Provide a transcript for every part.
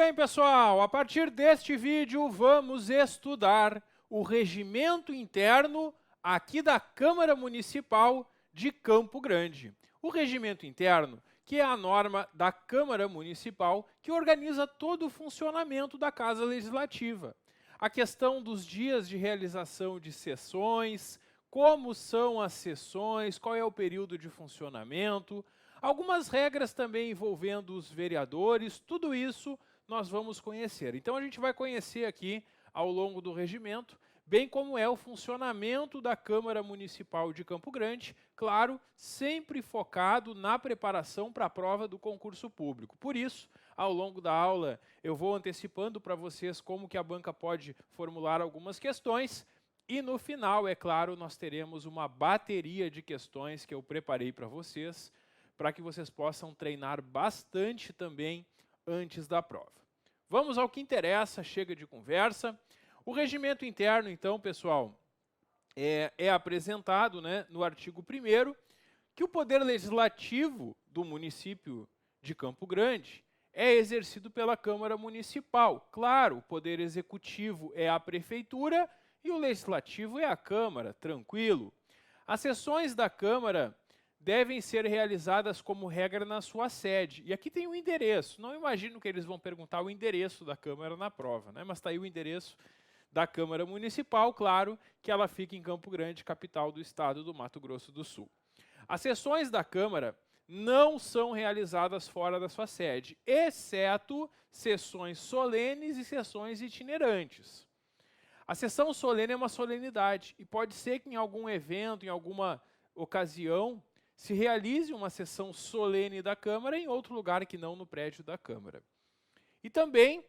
bem, pessoal, a partir deste vídeo vamos estudar o regimento interno aqui da Câmara Municipal de Campo Grande. O regimento interno, que é a norma da Câmara Municipal que organiza todo o funcionamento da Casa Legislativa. A questão dos dias de realização de sessões, como são as sessões, qual é o período de funcionamento, algumas regras também envolvendo os vereadores, tudo isso nós vamos conhecer. Então a gente vai conhecer aqui ao longo do regimento, bem como é o funcionamento da Câmara Municipal de Campo Grande, claro, sempre focado na preparação para a prova do concurso público. Por isso, ao longo da aula, eu vou antecipando para vocês como que a banca pode formular algumas questões e no final, é claro, nós teremos uma bateria de questões que eu preparei para vocês, para que vocês possam treinar bastante também antes da prova. Vamos ao que interessa, chega de conversa. O regimento interno, então, pessoal, é apresentado, né, no artigo 1º, que o poder legislativo do município de Campo Grande é exercido pela Câmara Municipal. Claro, o poder executivo é a prefeitura e o legislativo é a Câmara, tranquilo. As sessões da Câmara devem ser realizadas como regra na sua sede. E aqui tem o endereço. Não imagino que eles vão perguntar o endereço da Câmara na prova, né? Mas está aí o endereço da Câmara Municipal, claro, que ela fica em Campo Grande, capital do estado do Mato Grosso do Sul. As sessões da Câmara não são realizadas fora da sua sede, exceto sessões solenes e sessões itinerantes. A sessão solene é uma solenidade e pode ser que em algum evento, em alguma ocasião, se realize uma sessão solene da Câmara em outro lugar que não no prédio da Câmara. E também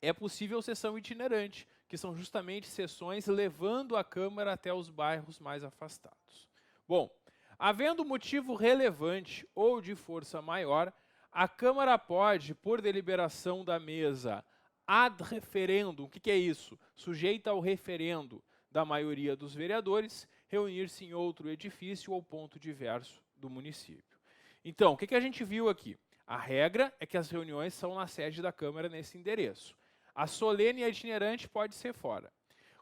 é possível sessão itinerante, que são justamente sessões levando a Câmara até os bairros mais afastados. Bom, havendo motivo relevante ou de força maior, a Câmara pode, por deliberação da mesa ad referendum, o que é isso? Sujeita ao referendo da maioria dos vereadores, reunir-se em outro edifício ou ponto diverso do município. Então, o que a gente viu aqui? A regra é que as reuniões são na sede da Câmara nesse endereço. A solene e a itinerante pode ser fora.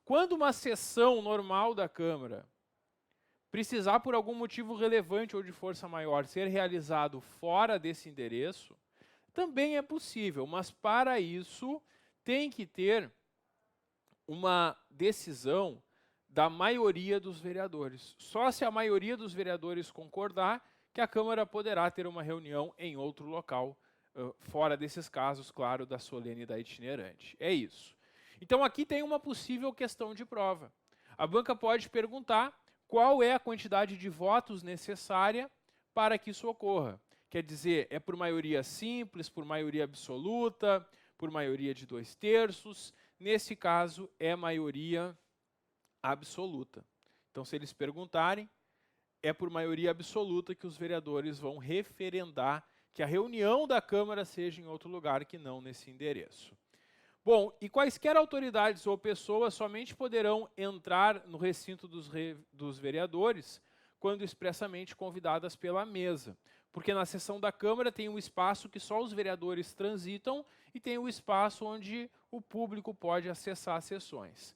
Quando uma sessão normal da Câmara precisar, por algum motivo relevante ou de força maior, ser realizado fora desse endereço, também é possível, mas para isso tem que ter uma decisão da maioria dos vereadores. Só se a maioria dos vereadores concordar que a Câmara poderá ter uma reunião em outro local, fora desses casos, claro, da solene e da itinerante. É isso. Então aqui tem uma possível questão de prova. A banca pode perguntar qual é a quantidade de votos necessária para que isso ocorra. Quer dizer, é por maioria simples, por maioria absoluta, por maioria de 2/3. Nesse caso, é maioria absoluta. Então, se eles perguntarem, é por maioria absoluta que os vereadores vão referendar que a reunião da Câmara seja em outro lugar que não nesse endereço. Bom, e quaisquer autoridades ou pessoas somente poderão entrar no recinto dos vereadores quando expressamente convidadas pela mesa. Porque na sessão da Câmara tem um espaço que só os vereadores transitam e tem o espaço onde o público pode acessar as sessões.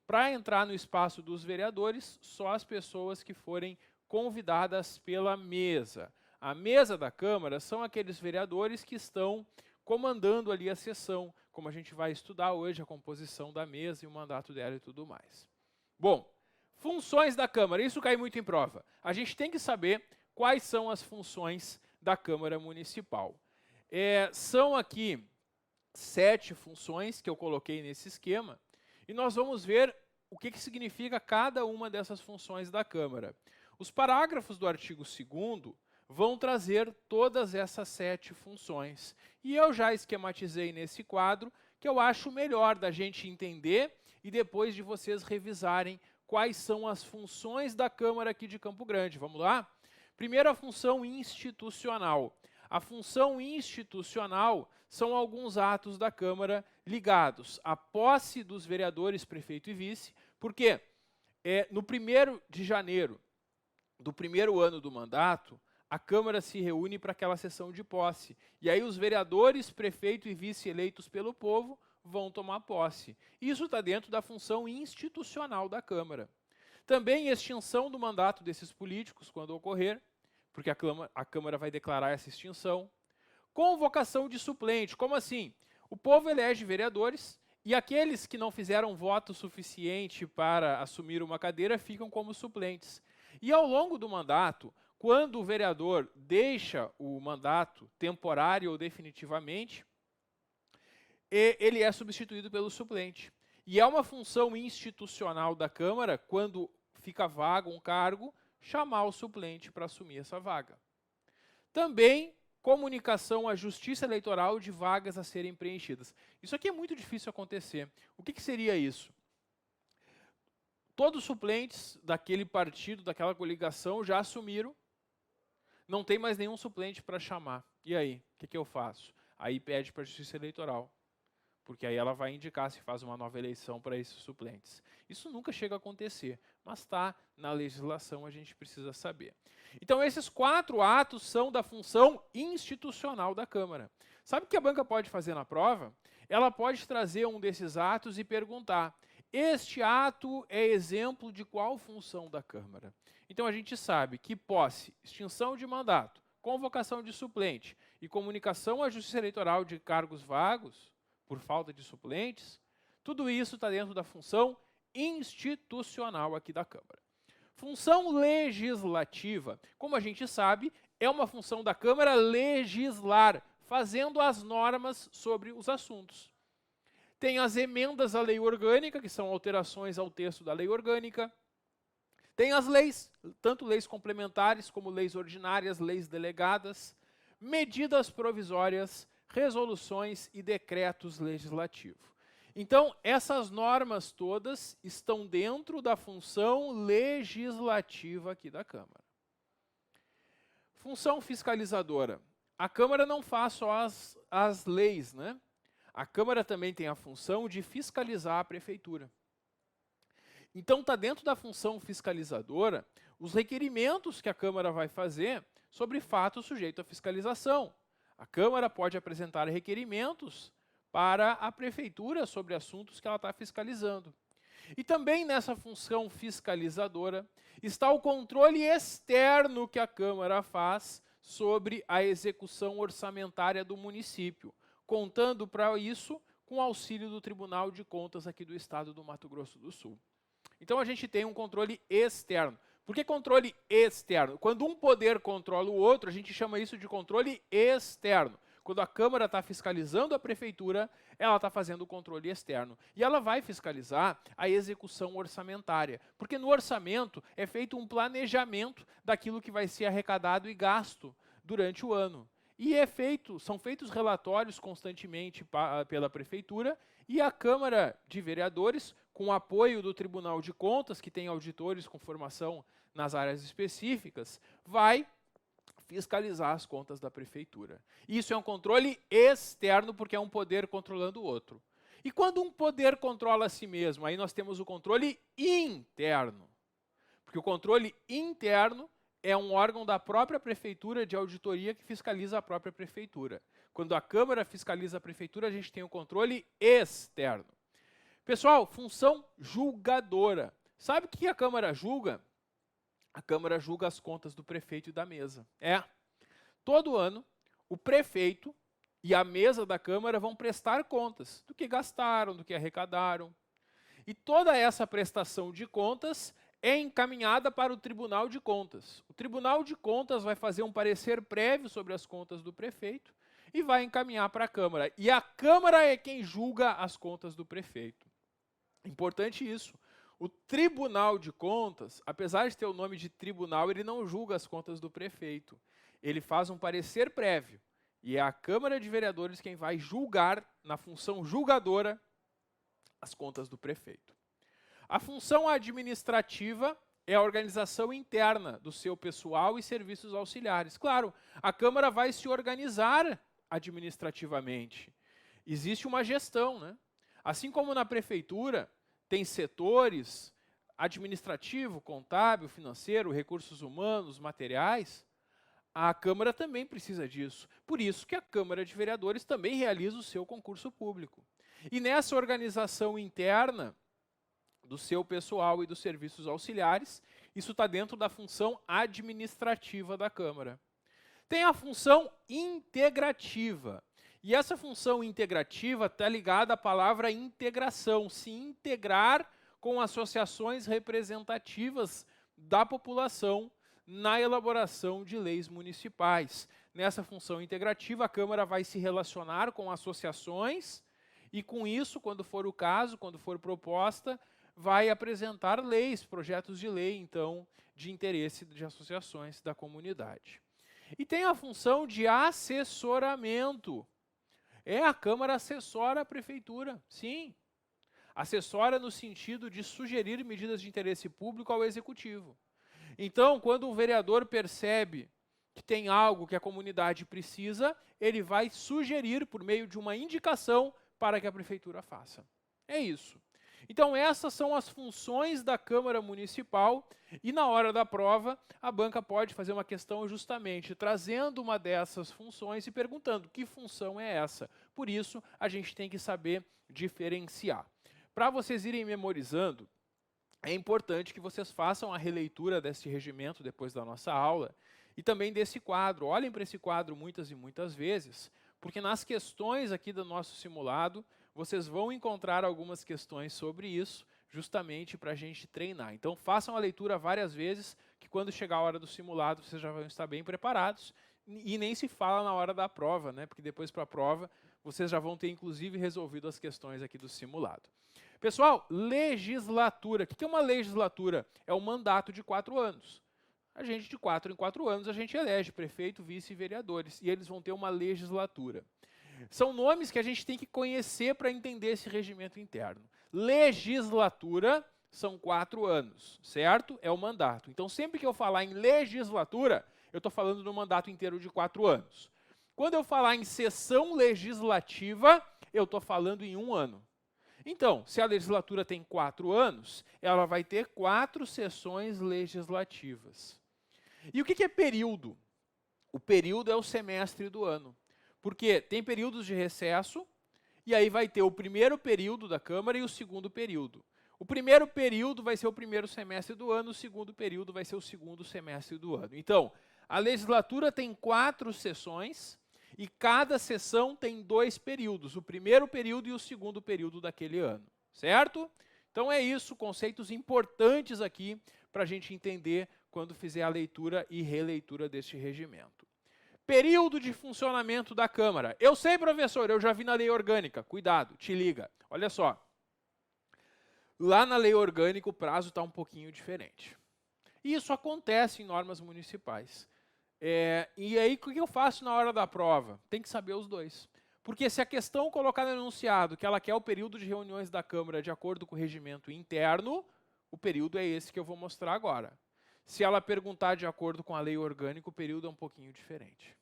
Para entrar no espaço dos vereadores, só as pessoas que forem convidadas pela mesa. A mesa da Câmara são aqueles vereadores que estão comandando ali a sessão, como a gente vai estudar hoje, a composição da mesa e o mandato dela e tudo mais. Bom, funções da Câmara, isso cai muito em prova. A gente tem que saber quais são as funções da Câmara Municipal. São aqui 7 funções que eu coloquei nesse esquema, e nós vamos ver o que significa cada uma dessas funções da Câmara. Os parágrafos do artigo 2º vão trazer todas essas 7 funções. E eu já esquematizei nesse quadro, que eu acho melhor da gente entender e depois de vocês revisarem quais são as funções da Câmara aqui de Campo Grande. Vamos lá? Primeiro, a função institucional. A função institucional são alguns atos da Câmara ligados à posse dos vereadores, prefeito e vice, porque no 1º de janeiro do primeiro ano do mandato, a Câmara se reúne para aquela sessão de posse. E aí os vereadores, prefeito e vice eleitos pelo povo vão tomar posse. Isso está dentro da função institucional da Câmara. Também extinção do mandato desses políticos, quando ocorrer, porque a Câmara vai declarar essa extinção. Convocação de suplente. Como assim? O povo elege vereadores e aqueles que não fizeram voto suficiente para assumir uma cadeira ficam como suplentes. E ao longo do mandato, quando o vereador deixa o mandato temporário ou definitivamente, ele é substituído pelo suplente. E é uma função institucional da Câmara, quando fica vago um cargo, chamar o suplente para assumir essa vaga. Também comunicação à Justiça Eleitoral de vagas a serem preenchidas. Isso aqui é muito difícil acontecer. O que seria isso? Todos os suplentes daquele partido, daquela coligação, já assumiram. Não tem mais nenhum suplente para chamar. E aí, o que eu faço? Aí pede para a Justiça Eleitoral, porque aí ela vai indicar se faz uma nova eleição para esses suplentes. Isso nunca chega a acontecer, mas está na legislação, a gente precisa saber. Então, esses 4 atos são da função institucional da Câmara. Sabe o que a banca pode fazer na prova? Ela pode trazer um desses atos e perguntar: este ato é exemplo de qual função da Câmara? Então, a gente sabe que posse, extinção de mandato, convocação de suplente e comunicação à Justiça Eleitoral de cargos vagos, por falta de suplentes, tudo isso está dentro da função institucional aqui da Câmara. Função legislativa, como a gente sabe, é uma função da Câmara legislar, fazendo as normas sobre os assuntos. Tem as emendas à lei orgânica, que são alterações ao texto da lei orgânica. Tem as leis, tanto leis complementares como leis ordinárias, leis delegadas, medidas provisórias, resoluções e decretos legislativos. Então, essas normas todas estão dentro da função legislativa aqui da Câmara. Função fiscalizadora. A Câmara não faz só as leis, né? A Câmara também tem a função de fiscalizar a Prefeitura. Então, está dentro da função fiscalizadora os requerimentos que a Câmara vai fazer sobre fatos sujeitos à fiscalização. A Câmara pode apresentar requerimentos para a Prefeitura sobre assuntos que ela está fiscalizando. E também nessa função fiscalizadora está o controle externo que a Câmara faz sobre a execução orçamentária do município, contando para isso com o auxílio do Tribunal de Contas aqui do Estado do Mato Grosso do Sul. Então a gente tem um controle externo. Por que controle externo? Quando um poder controla o outro, a gente chama isso de controle externo. Quando a Câmara está fiscalizando a Prefeitura, ela está fazendo o controle externo. E ela vai fiscalizar a execução orçamentária. Porque no orçamento é feito um planejamento daquilo que vai ser arrecadado e gasto durante o ano. E são feitos relatórios constantemente pela Prefeitura e a Câmara de Vereadores, com o apoio do Tribunal de Contas, que tem auditores com formação nas áreas específicas, vai fiscalizar as contas da Prefeitura. Isso é um controle externo, porque é um poder controlando o outro. E quando um poder controla a si mesmo, aí nós temos o controle interno. Porque o controle interno é um órgão da própria Prefeitura de auditoria que fiscaliza a própria Prefeitura. Quando a Câmara fiscaliza a Prefeitura, a gente tem o controle externo. Pessoal, função julgadora. Sabe o que a Câmara julga? A Câmara julga as contas do prefeito e da mesa. Todo ano, o prefeito e a mesa da Câmara vão prestar contas do que gastaram, do que arrecadaram. E toda essa prestação de contas é encaminhada para o Tribunal de Contas. O Tribunal de Contas vai fazer um parecer prévio sobre as contas do prefeito e vai encaminhar para a Câmara. E a Câmara é quem julga as contas do prefeito. Importante isso. O Tribunal de Contas, apesar de ter o nome de tribunal, ele não julga as contas do prefeito. Ele faz um parecer prévio. E é a Câmara de Vereadores quem vai julgar, na função julgadora, as contas do prefeito. A função administrativa é a organização interna do seu pessoal e serviços auxiliares. Claro, a Câmara vai se organizar administrativamente. Existe uma gestão, né? Assim como na Prefeitura tem setores administrativo, contábil, financeiro, recursos humanos, materiais, A Câmara também precisa disso. Por isso que a Câmara de Vereadores também realiza o seu concurso público. E nessa organização interna do seu pessoal e dos serviços auxiliares, isso está dentro da função administrativa da Câmara. Tem a função integrativa. E essa função integrativa está ligada à palavra integração, se integrar com associações representativas da população na elaboração de leis municipais. Nessa função integrativa, a Câmara vai se relacionar com associações e, com isso, quando for o caso, quando for proposta, vai apresentar leis, projetos de lei, então, de interesse de associações da comunidade. E tem a função de assessoramento. A Câmara assessora a Prefeitura, sim. Assessora no sentido de sugerir medidas de interesse público ao Executivo. Então, quando o vereador percebe que tem algo que a comunidade precisa, ele vai sugerir por meio de uma indicação para que a Prefeitura faça. É isso. Então, essas são as funções da Câmara Municipal e, na hora da prova, a banca pode fazer uma questão justamente trazendo uma dessas funções e perguntando que função é essa. Por isso, a gente tem que saber diferenciar. Para vocês irem memorizando, é importante que vocês façam a releitura desse regimento depois da nossa aula e também desse quadro. Olhem para esse quadro muitas e muitas vezes, porque nas questões aqui do nosso simulado, vocês vão encontrar algumas questões sobre isso, justamente para a gente treinar. Então, façam a leitura várias vezes, que quando chegar a hora do simulado, vocês já vão estar bem preparados. E nem se fala na hora da prova, né? Porque depois para a prova, vocês já vão ter, inclusive, resolvido as questões aqui do simulado. Pessoal, legislatura. O que é uma legislatura? É um mandato de 4 anos. A gente, de 4 em 4 anos, a gente elege prefeito, vice e vereadores. E eles vão ter uma legislatura. São nomes que a gente tem que conhecer para entender esse regimento interno. Legislatura são 4 anos, certo? É o mandato. Então, sempre que eu falar em legislatura, eu estou falando do mandato inteiro de 4 anos. Quando eu falar em sessão legislativa, eu estou falando em 1 ano. Então, se a legislatura tem 4 anos, ela vai ter 4 sessões legislativas. E o que é período? O período é o semestre do ano. Porque tem períodos de recesso, e aí vai ter o primeiro período da Câmara e o segundo período. O primeiro período vai ser o primeiro semestre do ano, o segundo período vai ser o segundo semestre do ano. Então, a legislatura tem 4 sessões, e cada sessão tem 2 períodos, o primeiro período e o segundo período daquele ano, certo? Então é isso, conceitos importantes aqui para a gente entender quando fizer a leitura e releitura deste regimento. Período de funcionamento da Câmara. Eu sei, professor, eu já vi na lei orgânica. Cuidado, te liga. Olha só. Lá na lei orgânica o prazo está um pouquinho diferente. E isso acontece em normas municipais. E aí, o que eu faço na hora da prova? Tem que saber os dois. Porque se a questão colocar no enunciado que ela quer o período de reuniões da Câmara de acordo com o regimento interno, o período é esse que eu vou mostrar agora. Se ela perguntar de acordo com a lei orgânica, o período é um pouquinho diferente.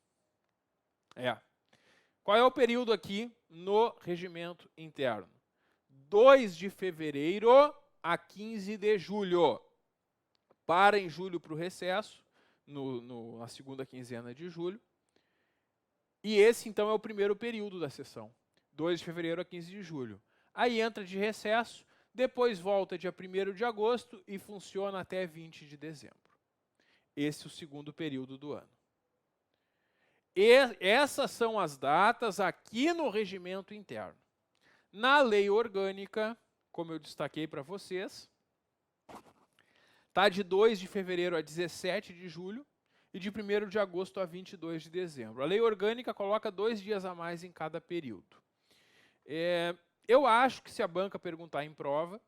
Qual é o período aqui no regimento interno? 2 de fevereiro a 15 de julho. Para em julho para o recesso, na segunda quinzena de julho. E esse, então, é o primeiro período da sessão. 2 de fevereiro a 15 de julho. Aí entra de recesso, depois volta dia 1º de agosto e funciona até 20 de dezembro. Esse é o segundo período do ano. E essas são as datas aqui no regimento interno. Na lei orgânica, como eu destaquei para vocês, está de 2 de fevereiro a 17 de julho e de 1º de agosto a 22 de dezembro. A lei orgânica coloca 2 dias a mais em cada período. Eu acho que se a banca perguntar em prova,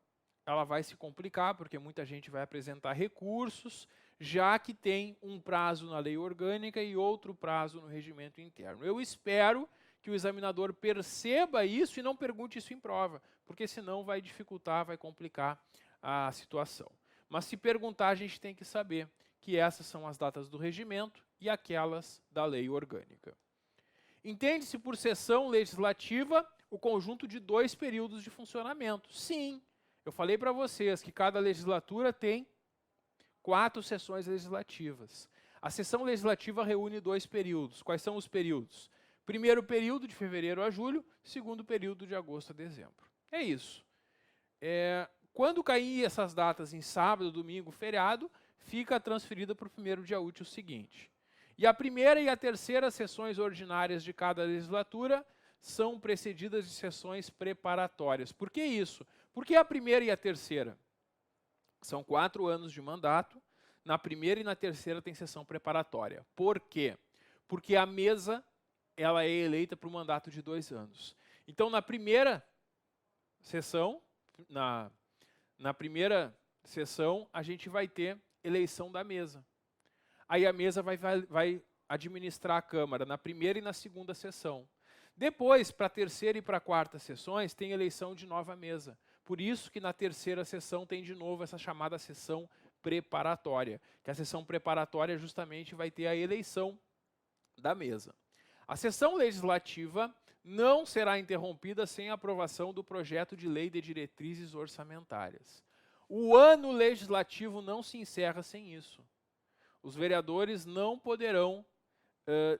ela vai se complicar, porque muita gente vai apresentar recursos, já que tem um prazo na lei orgânica e outro prazo no regimento interno. Eu espero que o examinador perceba isso e não pergunte isso em prova, porque senão vai dificultar, vai complicar a situação. Mas se perguntar, a gente tem que saber que essas são as datas do regimento e aquelas da lei orgânica. Entende-se por sessão legislativa o conjunto de 2 períodos de funcionamento. Sim, eu falei para vocês que cada legislatura tem 4 sessões legislativas. A sessão legislativa reúne 2 períodos. Quais são os períodos? Primeiro período, de fevereiro a julho, segundo período, de agosto a dezembro. É isso. Quando cair essas datas em sábado, domingo, feriado, fica transferida para o primeiro dia útil seguinte. E a primeira e a terceira sessões ordinárias de cada legislatura são precedidas de sessões preparatórias. Por que isso? Porque a primeira e a terceira são 4 anos de mandato, na primeira e na terceira tem sessão preparatória. Por quê? Porque a mesa ela é eleita para um mandato de 2 anos. Então, na primeira sessão, a gente vai ter eleição da mesa. Aí a mesa vai administrar a Câmara na primeira e na segunda sessão. Depois, para a terceira e para a quarta sessões, tem eleição de nova mesa. Por isso que na terceira sessão tem de novo essa chamada sessão preparatória, que a sessão preparatória justamente vai ter a eleição da mesa. A sessão legislativa não será interrompida sem a aprovação do projeto de lei de diretrizes orçamentárias. O ano legislativo não se encerra sem isso. Os vereadores não poderão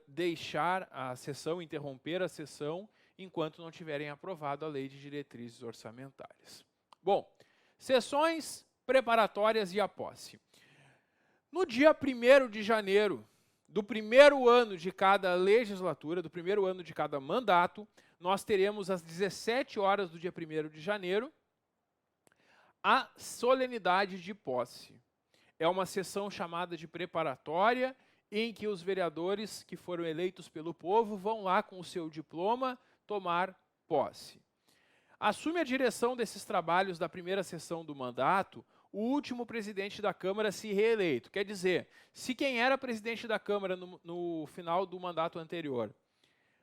deixar a sessão, interromper a sessão, enquanto não tiverem aprovado a lei de diretrizes orçamentárias. Bom, sessões preparatórias e a posse. No dia 1º de janeiro do primeiro ano de cada legislatura, do primeiro ano de cada mandato, nós teremos às 17 horas do dia 1º de janeiro a solenidade de posse. É uma sessão chamada de preparatória, em que os vereadores que foram eleitos pelo povo vão lá com o seu diploma tomar posse. Assume a direção desses trabalhos da primeira sessão do mandato o último presidente da Câmara se reeleito. Quer dizer, se quem era presidente da Câmara no final do mandato anterior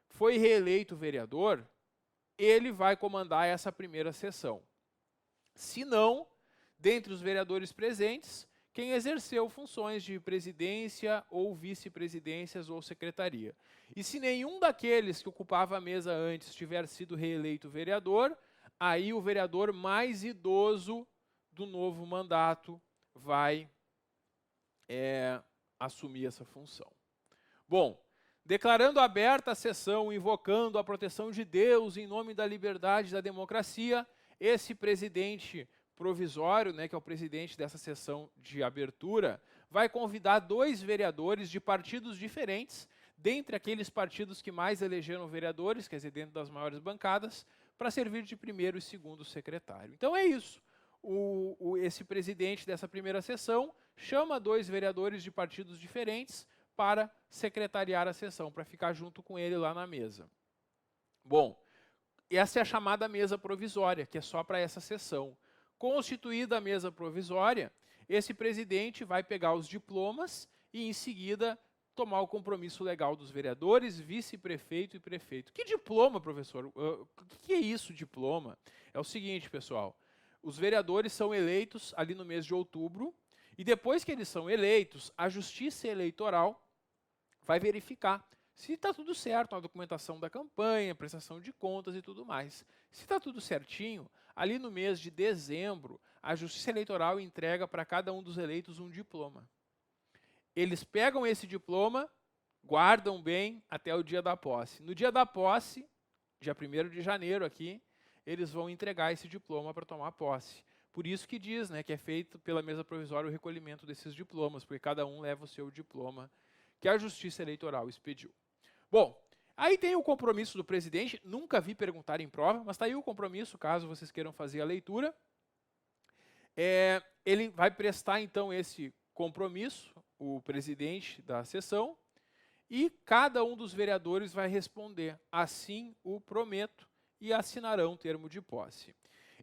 foi reeleito vereador, ele vai comandar essa primeira sessão. Se não, dentre os vereadores presentes, quem exerceu funções de presidência ou vice-presidências ou secretaria. E se nenhum daqueles que ocupava a mesa antes tiver sido reeleito vereador, aí o vereador mais idoso do novo mandato vai assumir essa função. Bom, declarando aberta a sessão, invocando a proteção de Deus em nome da liberdade e da democracia, esse presidente provisório, que é o presidente dessa sessão de abertura, vai convidar 2 vereadores de partidos diferentes, dentre aqueles partidos que mais elegeram vereadores, quer dizer, dentro das maiores bancadas, para servir de primeiro e segundo secretário. Então é isso. Esse presidente dessa primeira sessão chama 2 vereadores de partidos diferentes para secretariar a sessão, para ficar junto com ele lá na mesa. Bom, essa é a chamada mesa provisória, que é só para essa sessão. Constituída a mesa provisória, esse presidente vai pegar os diplomas e, em seguida, tomar o compromisso legal dos vereadores, vice-prefeito e prefeito. Que diploma, professor? O que é isso, diploma? É o seguinte, pessoal. Os vereadores são eleitos ali no mês de outubro e depois que eles são eleitos, a Justiça Eleitoral vai verificar se está tudo certo, a documentação da campanha, prestação de contas e tudo mais. Se está tudo certinho, ali no mês de dezembro, a Justiça Eleitoral entrega para cada um dos eleitos um diploma. Eles pegam esse diploma, guardam bem até o dia da posse. No dia da posse, dia 1º de janeiro aqui, eles vão entregar esse diploma para tomar posse. Por isso que diz, que é feito pela mesa provisória o recolhimento desses diplomas, porque cada um leva o seu diploma que a Justiça Eleitoral expediu. Bom, aí tem o compromisso do presidente, nunca vi perguntar em prova, mas está aí o compromisso, caso vocês queiram fazer a leitura. Ele vai prestar, então, esse compromisso, o presidente da sessão, e cada um dos vereadores vai responder, assim o prometo, e assinarão o termo de posse.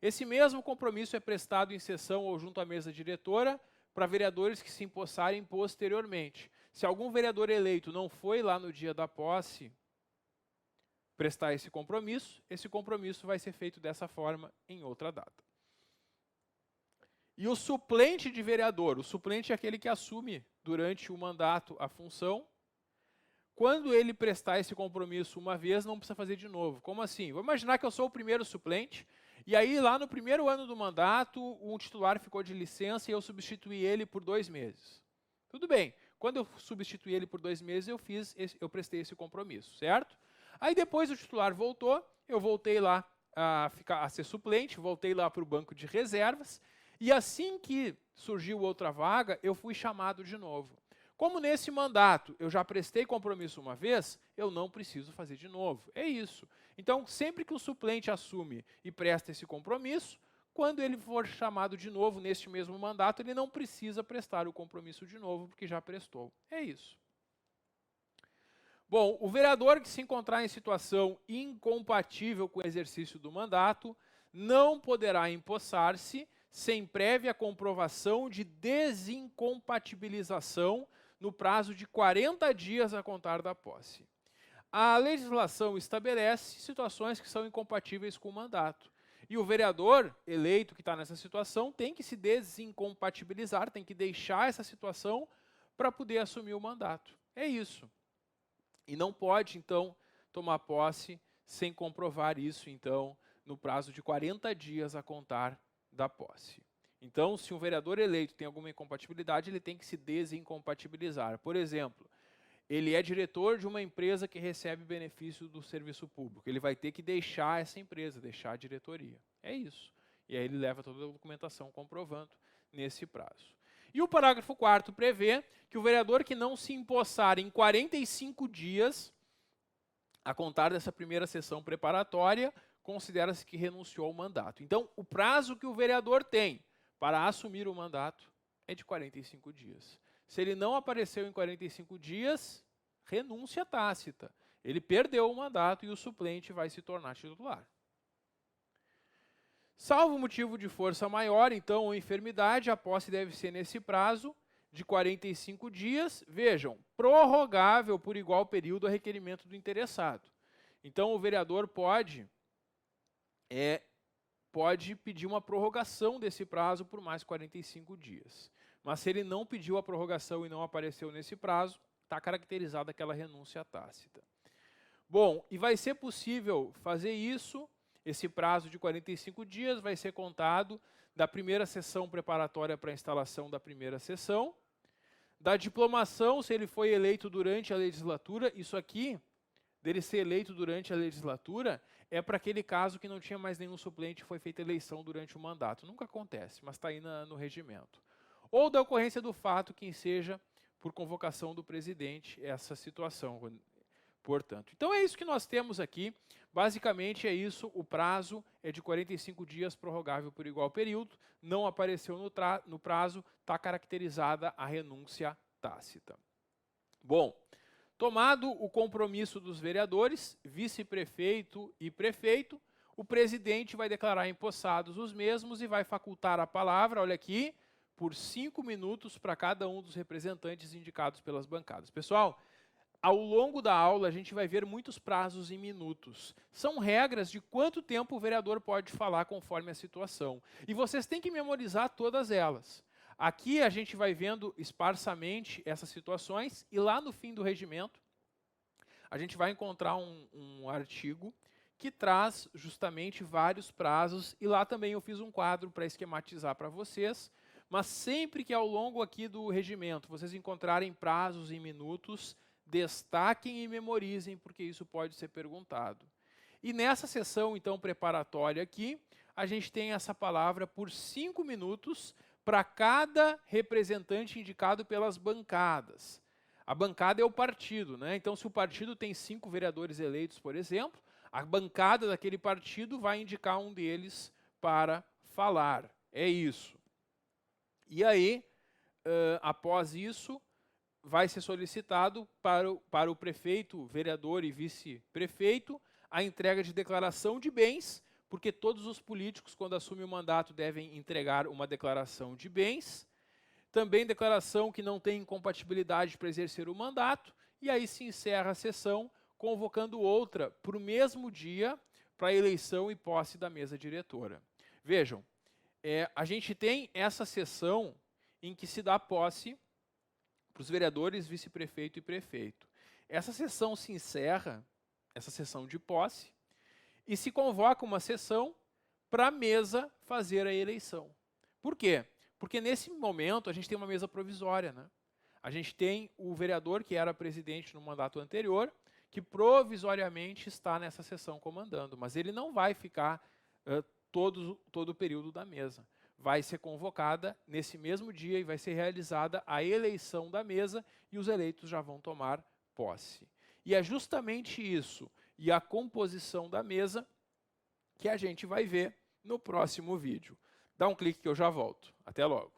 Esse mesmo compromisso é prestado em sessão ou junto à mesa diretora para vereadores que se empossarem posteriormente. Se algum vereador eleito não foi lá no dia da posse prestar esse compromisso vai ser feito dessa forma em outra data. E o suplente de vereador, o suplente é aquele que assume durante o mandato a função. Quando ele prestar esse compromisso uma vez, não precisa fazer de novo. Como assim? Vou imaginar que eu sou o primeiro suplente, e aí lá no primeiro ano do mandato, um titular ficou de licença e eu substituí ele por 2 meses. Tudo bem. Quando eu substituí ele por 2 meses, eu prestei esse compromisso, certo? Aí depois o titular voltou, eu voltei lá a ser suplente, voltei lá para o banco de reservas, e assim que surgiu outra vaga, eu fui chamado de novo. Como nesse mandato eu já prestei compromisso uma vez, eu não preciso fazer de novo. É isso. Então, sempre que o suplente assume e presta esse compromisso, quando ele for chamado de novo neste mesmo mandato, ele não precisa prestar o compromisso de novo, porque já prestou. É isso. Bom, o vereador que se encontrar em situação incompatível com o exercício do mandato não poderá empossar-se sem prévia comprovação de desincompatibilização no prazo de 40 dias a contar da posse. A legislação estabelece situações que são incompatíveis com o mandato. E o vereador eleito que está nessa situação tem que se desincompatibilizar, tem que deixar essa situação para poder assumir o mandato. É isso. E não pode, então, tomar posse sem comprovar isso, então, no prazo de 40 dias a contar da posse. Então, se um vereador eleito tem alguma incompatibilidade, ele tem que se desincompatibilizar. Por exemplo, ele é diretor de uma empresa que recebe benefício do serviço público. Ele vai ter que deixar essa empresa, deixar a diretoria. É isso. E aí ele leva toda a documentação comprovando nesse prazo. E o parágrafo 4º prevê que o vereador que não se empossar em 45 dias, a contar dessa primeira sessão preparatória, considera-se que renunciou ao mandato. Então, o prazo que o vereador tem para assumir o mandato é de 45 dias. Se ele não apareceu em 45 dias, renúncia tácita. Ele perdeu o mandato e o suplente vai se tornar titular. Salvo motivo de força maior, então, ou enfermidade, a posse deve ser nesse prazo de 45 dias, vejam, prorrogável por igual período a requerimento do interessado. Então, o vereador pode pedir uma prorrogação desse prazo por mais 45 dias. Mas se ele não pediu a prorrogação e não apareceu nesse prazo, está caracterizada aquela renúncia tácita. Bom, e vai ser possível fazer isso, esse prazo de 45 dias vai ser contado da primeira sessão preparatória para a instalação da primeira sessão, da diplomação, se ele foi eleito durante a legislatura, isso aqui, dele ser eleito durante a legislatura, é para aquele caso que não tinha mais nenhum suplente e foi feita eleição durante o mandato. Nunca acontece, mas está aí no regimento. Ou da ocorrência do fato que seja por convocação do presidente essa situação, portanto. Então é isso que nós temos aqui. Basicamente é isso, o prazo é de 45 dias, prorrogável por igual período, não apareceu no prazo, está caracterizada a renúncia tácita. Bom, tomado o compromisso dos vereadores, vice-prefeito e prefeito, o presidente vai declarar empossados os mesmos e vai facultar a palavra, olha aqui, por 5 minutos para cada um dos representantes indicados pelas bancadas. Pessoal, ao longo da aula, a gente vai ver muitos prazos em minutos. São regras de quanto tempo o vereador pode falar conforme a situação. E vocês têm que memorizar todas elas. Aqui a gente vai vendo esparsamente essas situações e lá no fim do regimento, a gente vai encontrar um artigo que traz justamente vários prazos e lá também eu fiz um quadro para esquematizar para vocês, mas sempre que ao longo aqui do regimento vocês encontrarem prazos em minutos, destaquem e memorizem, porque isso pode ser perguntado. E nessa sessão, então, preparatória aqui, a gente tem essa palavra por 5 minutos para cada representante indicado pelas bancadas. A bancada é o partido, né? Então, se o partido tem 5 vereadores eleitos, por exemplo, a bancada daquele partido vai indicar um deles para falar. É isso. E aí, após isso, vai ser solicitado para o prefeito, vereador e vice-prefeito a entrega de declaração de bens, porque todos os políticos, quando assumem o mandato, devem entregar uma declaração de bens. Também declaração que não tem incompatibilidade para exercer o mandato, e aí se encerra a sessão, convocando outra para o mesmo dia, para a eleição e posse da mesa diretora. Vejam, a gente tem essa sessão em que se dá posse para os vereadores, vice-prefeito e prefeito. Essa sessão se encerra, essa sessão de posse, e se convoca uma sessão para a mesa fazer a eleição. Por quê? Porque nesse momento a gente tem uma mesa provisória, né? A gente tem o vereador que era presidente no mandato anterior, que provisoriamente está nessa sessão comandando, mas ele não vai ficar todo o período da mesa. Vai ser convocada nesse mesmo dia e vai ser realizada a eleição da mesa e os eleitos já vão tomar posse. E é justamente isso e a composição da mesa que a gente vai ver no próximo vídeo. Dá um clique que eu já volto. Até logo.